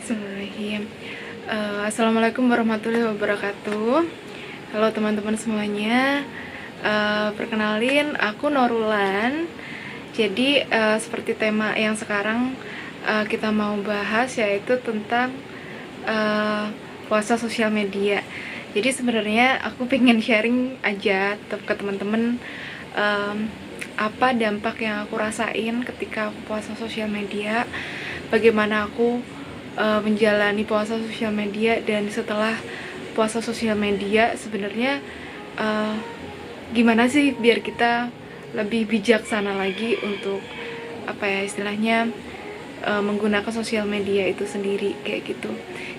Bismillahirrahmanirrahim. Assalamualaikum warahmatullahi wabarakatuh. Halo teman-teman semuanya. Perkenalin, aku Norulan. Jadi seperti tema yang sekarang kita mau bahas, yaitu tentang puasa sosial media. Jadi sebenarnya aku pengen sharing aja ke teman-teman apa dampak yang aku rasain ketika aku puasa sosial media, bagaimana aku menjalani puasa sosial media, dan setelah puasa sosial media sebenarnya gimana sih biar kita lebih bijaksana lagi untuk apa ya istilahnya menggunakan sosial media itu sendiri kayak gitu.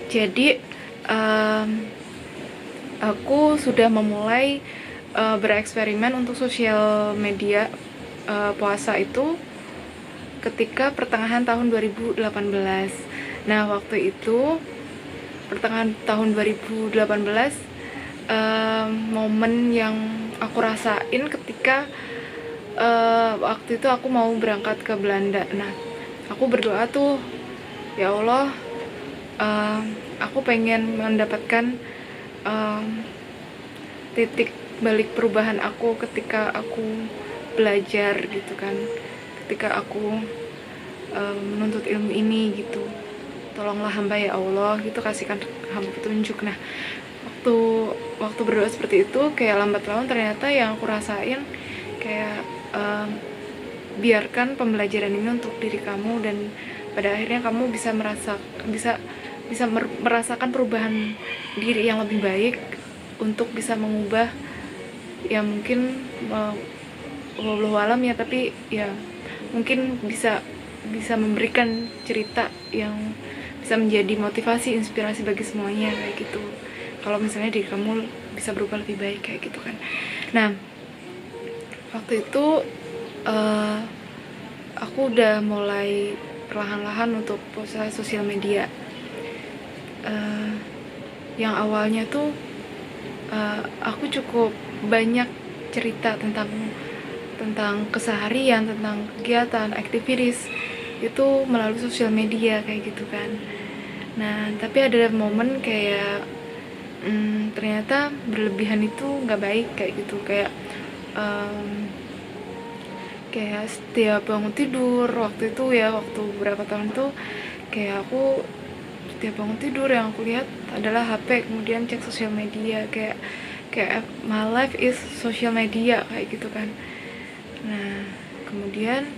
Jadi aku sudah memulai bereksperimen untuk sosial media puasa itu ketika pertengahan tahun 2018. Nah, waktu itu pertengahan tahun 2018 momen yang aku rasain ketika waktu itu aku mau berangkat ke Belanda. Nah, aku berdoa tuh, ya Allah, aku pengen mendapatkan titik balik perubahan aku ketika aku belajar gitu kan, ketika aku menuntut ilmu ini gitu. Tolonglah hamba ya Allah gitu, kasihkan hamba petunjuk. Nah, waktu berdoa seperti itu, kayak lambat laun ternyata yang aku rasain kayak biarkan pembelajaran ini untuk diri kamu, dan pada akhirnya kamu bisa merasakan perubahan diri yang lebih baik untuk bisa mengubah ya mungkin wallahu alam ya, tapi ya mungkin bisa memberikan cerita yang bisa menjadi motivasi, inspirasi bagi semuanya kayak gitu. Kalau misalnya diri kamu bisa berubah lebih baik kayak gitu kan. Nah, waktu itu aku udah mulai perlahan-lahan untuk puasa sosial media. Yang awalnya tuh aku cukup banyak cerita tentang keseharian, tentang kegiatan, aktivitas itu melalui sosial media kayak gitu kan. Nah, tapi ada momen kayak ternyata berlebihan itu nggak baik kayak gitu, kayak setiap bangun tidur waktu itu ya, waktu beberapa tahun tuh kayak aku setiap bangun tidur yang aku lihat adalah HP, kemudian cek sosial media, kayak my life is social media kayak gitu kan. Nah, kemudian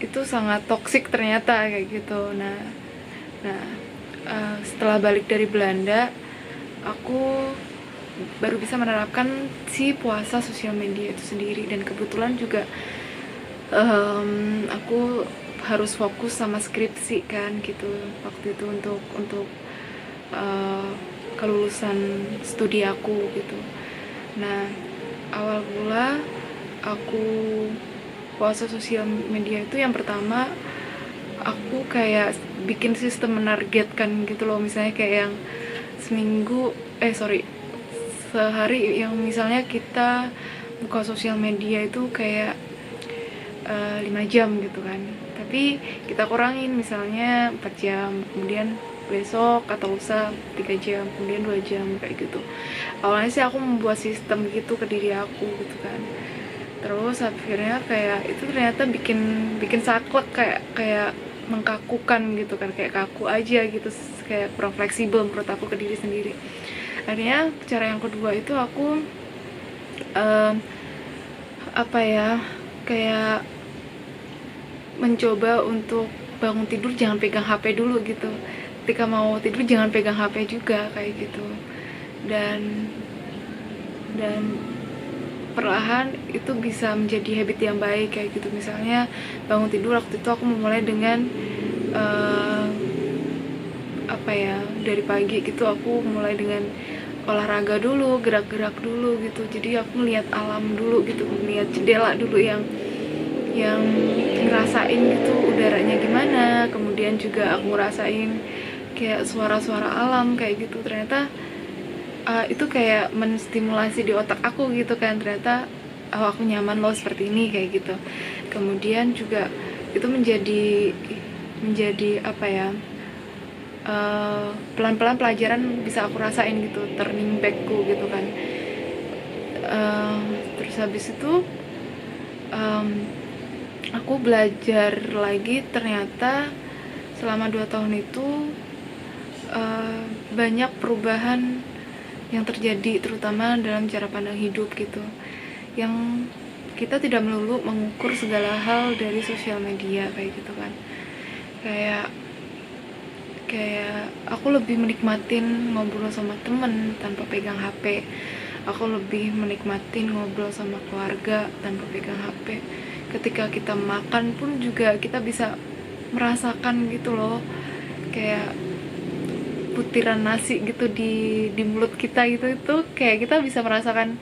itu sangat toksik ternyata kayak gitu. Nah, setelah balik dari Belanda, aku baru bisa menerapkan si puasa sosial media itu sendiri, dan kebetulan juga aku harus fokus sama skripsi kan gitu waktu itu, untuk kelulusan studi aku gitu. Nah, awal mula aku puasa sosial media itu yang pertama aku kayak bikin sistem menargetkan gitu loh. Misalnya kayak yang sehari yang misalnya kita buka sosial media itu kayak 5 jam gitu kan, tapi kita kurangin misalnya 4 jam, kemudian besok atau lusa 3 jam, kemudian 2 jam kayak gitu. Awalnya sih aku membuat sistem gitu ke diri aku gitu kan, terus akhirnya kayak itu ternyata bikin saklek, kayak mengkakukan gitu kan, kayak kaku aja gitu, kayak kurang fleksibel menurut aku ke diri sendiri. Akhirnya cara yang kedua itu aku kayak mencoba untuk bangun tidur jangan pegang HP dulu gitu, ketika mau tidur jangan pegang HP juga kayak gitu. Dan perlahan itu bisa menjadi habit yang baik kayak gitu. Misalnya bangun tidur waktu itu aku memulai dengan dari pagi gitu aku mulai dengan olahraga dulu, gerak-gerak dulu gitu. Jadi aku melihat alam dulu gitu, melihat jendela dulu yang ngerasain gitu udaranya gimana, kemudian juga aku ngerasain kayak suara-suara alam kayak gitu. Ternyata itu kayak menstimulasi di otak aku gitu kan, ternyata aku nyaman loh seperti ini kayak gitu. Kemudian juga itu menjadi menjadi apa ya, pelan-pelan pelajaran bisa aku rasain gitu, turning backku gitu kan. Terus habis itu aku belajar lagi, ternyata selama 2 tahun itu banyak perubahan yang terjadi, terutama dalam cara pandang hidup gitu, yang kita tidak melulu mengukur segala hal dari sosial media kayak gitu kan. Kayak aku lebih menikmatin ngobrol sama temen tanpa pegang HP. Aku lebih menikmatin ngobrol sama keluarga tanpa pegang HP. Ketika kita makan pun juga kita bisa merasakan gitu loh, kayak butiran nasi gitu di mulut kita gitu, itu kayak kita bisa merasakan,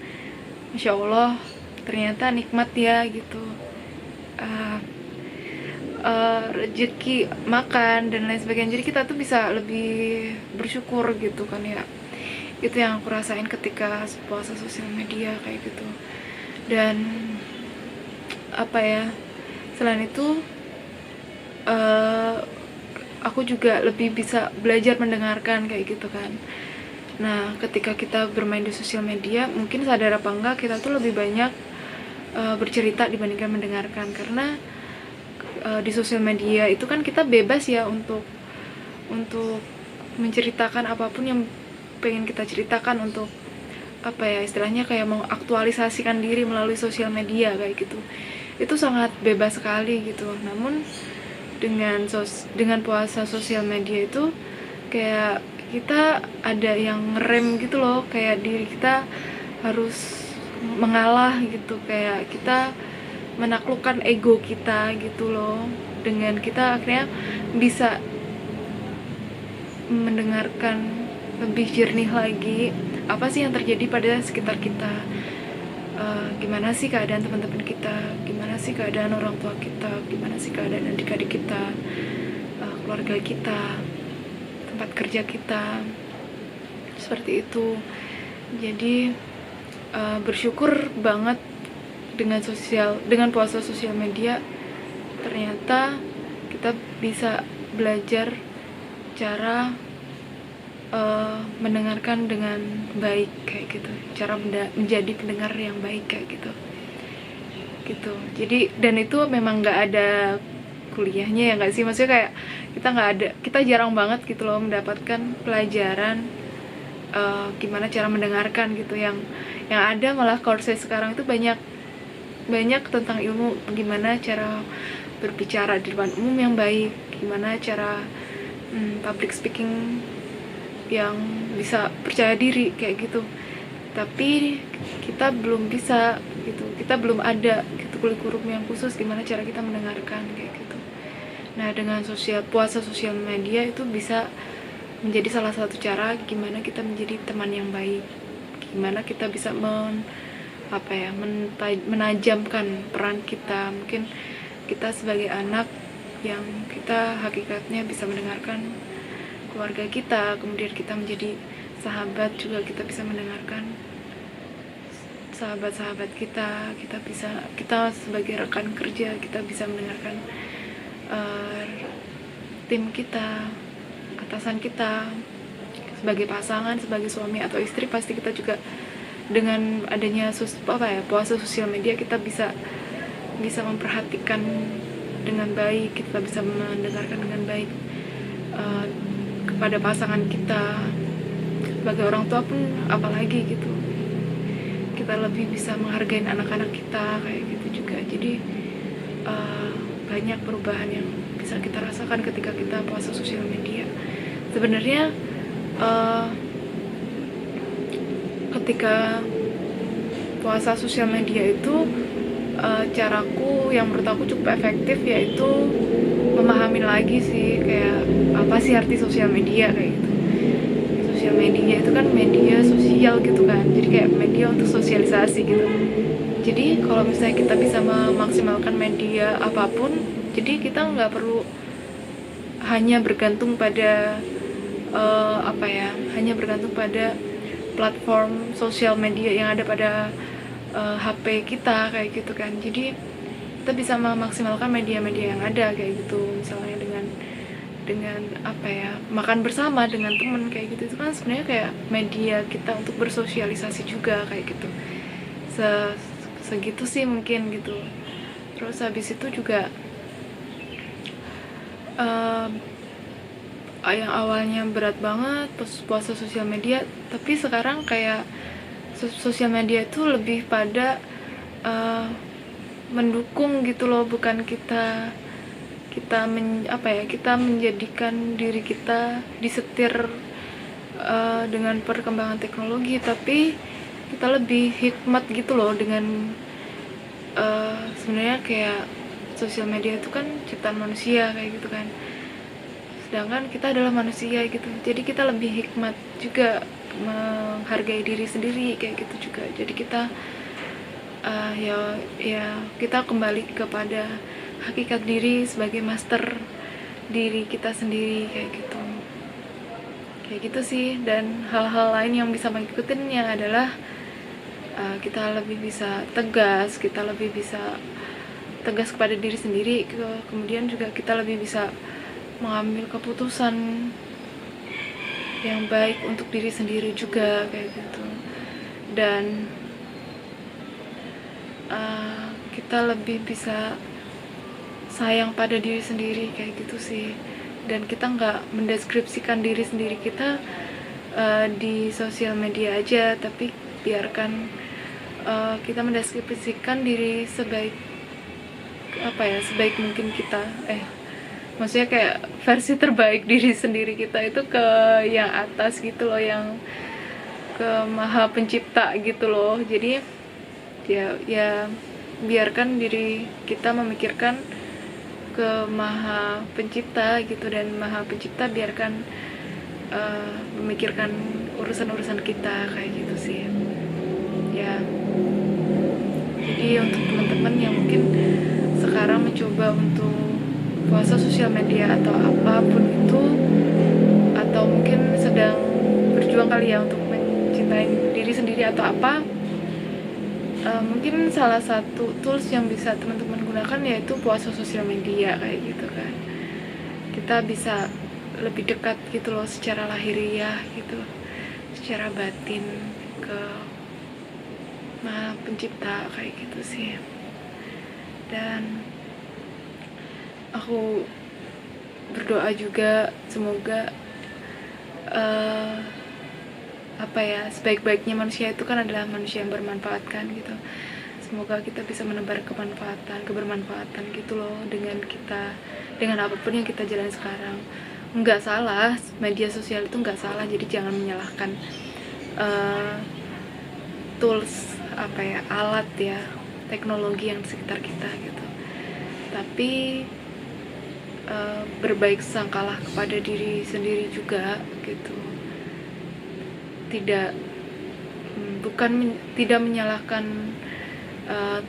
Masya Allah, ternyata nikmat ya gitu. Rezeki makan dan lain sebagainya, jadi kita tuh bisa lebih bersyukur gitu kan ya. Itu yang aku rasain ketika puasa sosial media kayak gitu. Dan apa ya, selain itu aku juga lebih bisa belajar mendengarkan kayak gitu kan. Nah, ketika kita bermain di sosial media, mungkin sadar apa enggak kita tuh lebih banyak bercerita dibandingkan mendengarkan, karena di sosial media itu kan kita bebas ya untuk menceritakan apapun yang pengen kita ceritakan, untuk apa ya, istilahnya kayak mau aktualisasikan diri melalui sosial media kayak gitu. Itu sangat bebas sekali gitu. Namun dengan puasa sosial media itu kayak kita ada yang ngerem gitu loh, kayak diri kita harus mengalah gitu, kayak kita menaklukkan ego kita gitu loh, dengan kita akhirnya bisa mendengarkan lebih jernih lagi apa sih yang terjadi pada sekitar kita. Gimana sih keadaan teman-teman kita, gimana sih keadaan orang tua kita, gimana sih keadaan adik-adik kita, keluarga kita, tempat kerja kita, seperti itu. Jadi bersyukur banget dengan puasa sosial media, ternyata kita bisa belajar cara mendengarkan dengan baik kayak gitu, cara menjadi pendengar yang baik kayak gitu. Jadi, dan itu memang nggak ada kuliahnya ya nggak sih, maksudnya kayak kita jarang banget gitu loh mendapatkan pelajaran gimana cara mendengarkan gitu. Yang ada malah course sekarang itu banyak tentang ilmu gimana cara berbicara di depan umum yang baik, gimana cara public speaking yang bisa percaya diri kayak gitu. Tapi kita belum bisa gitu, kita belum ada gitu kurikulum yang khusus gimana cara kita mendengarkan kayak gitu. Nah, dengan puasa sosial media itu bisa menjadi salah satu cara gimana kita menjadi teman yang baik, gimana kita bisa menajamkan peran kita. Mungkin kita sebagai anak yang kita hakikatnya bisa mendengarkan keluarga kita, kemudian kita menjadi sahabat juga, kita bisa mendengarkan sahabat-sahabat kita, kita sebagai rekan kerja, kita bisa mendengarkan tim kita, atasan kita, sebagai pasangan, sebagai suami atau istri. Pasti kita juga dengan adanya puasa sosial media, kita bisa memperhatikan dengan baik, kita bisa mendengarkan dengan baik kepada pasangan kita. Sebagai orang tua pun apalagi gitu, kita lebih bisa menghargai anak-anak kita kayak gitu juga. Jadi banyak perubahan yang bisa kita rasakan ketika kita puasa sosial media. Sebenarnya ketika puasa sosial media itu caraku yang menurut aku cukup efektif, yaitu memahami lagi sih kayak apa sih arti sosial media kayak gitu. Sosial media itu kan media sosial gitu kan, jadi kayak media untuk sosialisasi gitu. Jadi kalau misalnya kita bisa memaksimalkan media apapun, jadi kita nggak perlu hanya bergantung pada hanya bergantung pada platform sosial media yang ada pada HP kita kayak gitu kan. Jadi kita bisa memaksimalkan media-media yang ada kayak gitu, misalnya dengan dengan apa ya, makan bersama dengan temen kayak gitu. Itu kan sebenarnya kayak media kita untuk bersosialisasi juga kayak gitu. Segitu sih mungkin gitu. Terus habis itu juga yang awalnya berat banget puasa sosial media, tapi sekarang kayak sosial media itu lebih pada mendukung gitu loh, bukan kita kita menjadikan diri kita disetir dengan perkembangan teknologi, tapi kita lebih hikmat gitu loh dengan sebenarnya kayak sosial media itu kan ciptaan manusia kayak gitu kan, sedangkan kita adalah manusia gitu, jadi kita lebih hikmat juga menghargai diri sendiri kayak gitu juga. Jadi kita kita kembali kepada hakikat diri sebagai master diri kita sendiri kayak gitu sih. Dan hal-hal lain yang bisa mengikutinya adalah kita lebih bisa tegas kepada diri sendiri, kemudian juga kita lebih bisa mengambil keputusan yang baik untuk diri sendiri juga kayak gitu. Dan kita lebih bisa sayang pada diri sendiri kayak gitu sih. Dan kita nggak mendeskripsikan diri sendiri kita di sosial media aja, tapi biarkan kita mendeskripsikan diri sebaik mungkin kita, maksudnya kayak versi terbaik diri sendiri kita itu ke yang atas gitu loh, yang ke Maha Pencipta gitu loh. Jadi ya biarkan diri kita memikirkan ke Maha Pencipta gitu, dan Maha Pencipta biarkan memikirkan urusan-urusan kita kayak gitu sih ya. Jadi untuk teman-teman yang mungkin sekarang mencoba untuk puasa sosial media atau apapun itu, atau mungkin sedang berjuang kali ya untuk mencintai diri sendiri atau apa, mungkin salah satu tools yang bisa teman-teman gunakan yaitu puasa sosial media kayak gitu kan. Kita bisa lebih dekat gitu loh secara lahiriah gitu, secara batin ke Maha Pencipta kayak gitu sih. Dan aku berdoa juga semoga sebaik-baiknya manusia itu kan adalah manusia yang bermanfaat kan gitu. Semoga kita bisa menebar kebermanfaatan gitu loh dengan apapun yang kita jalani sekarang. Nggak salah, media sosial itu nggak salah, jadi jangan menyalahkan tools alat ya, teknologi yang di sekitar kita gitu. Tapi berbaik sangkalah kepada diri sendiri juga gitu. Tidak menyalahkan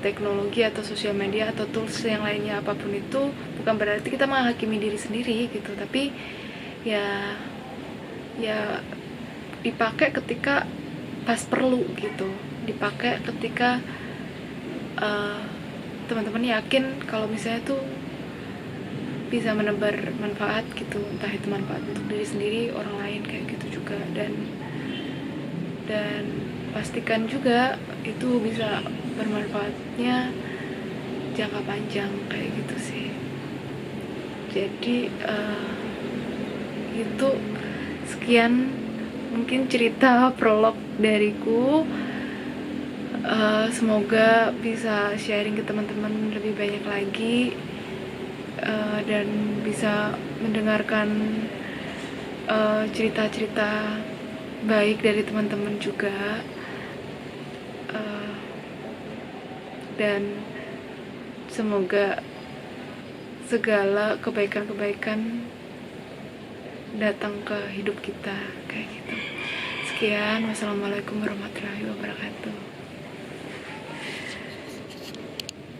teknologi atau sosial media atau tools yang lainnya, apapun itu bukan berarti kita menghakimi diri sendiri gitu, tapi ya dipakai ketika pas perlu gitu, dipakai ketika teman-teman yakin kalau misalnya tuh bisa menebar manfaat gitu, entah itu manfaat untuk diri sendiri, orang lain kayak gitu juga. Dan pastikan juga itu bisa bermanfaatnya jangka panjang kayak gitu sih. Jadi itu sekian mungkin cerita prolog dariku. Semoga bisa sharing ke teman-teman lebih banyak lagi, dan bisa mendengarkan cerita-cerita baik dari teman-teman juga, dan semoga segala kebaikan-kebaikan datang ke hidup kita kayak gitu. Sekian, wassalamualaikum warahmatullahi wabarakatuh.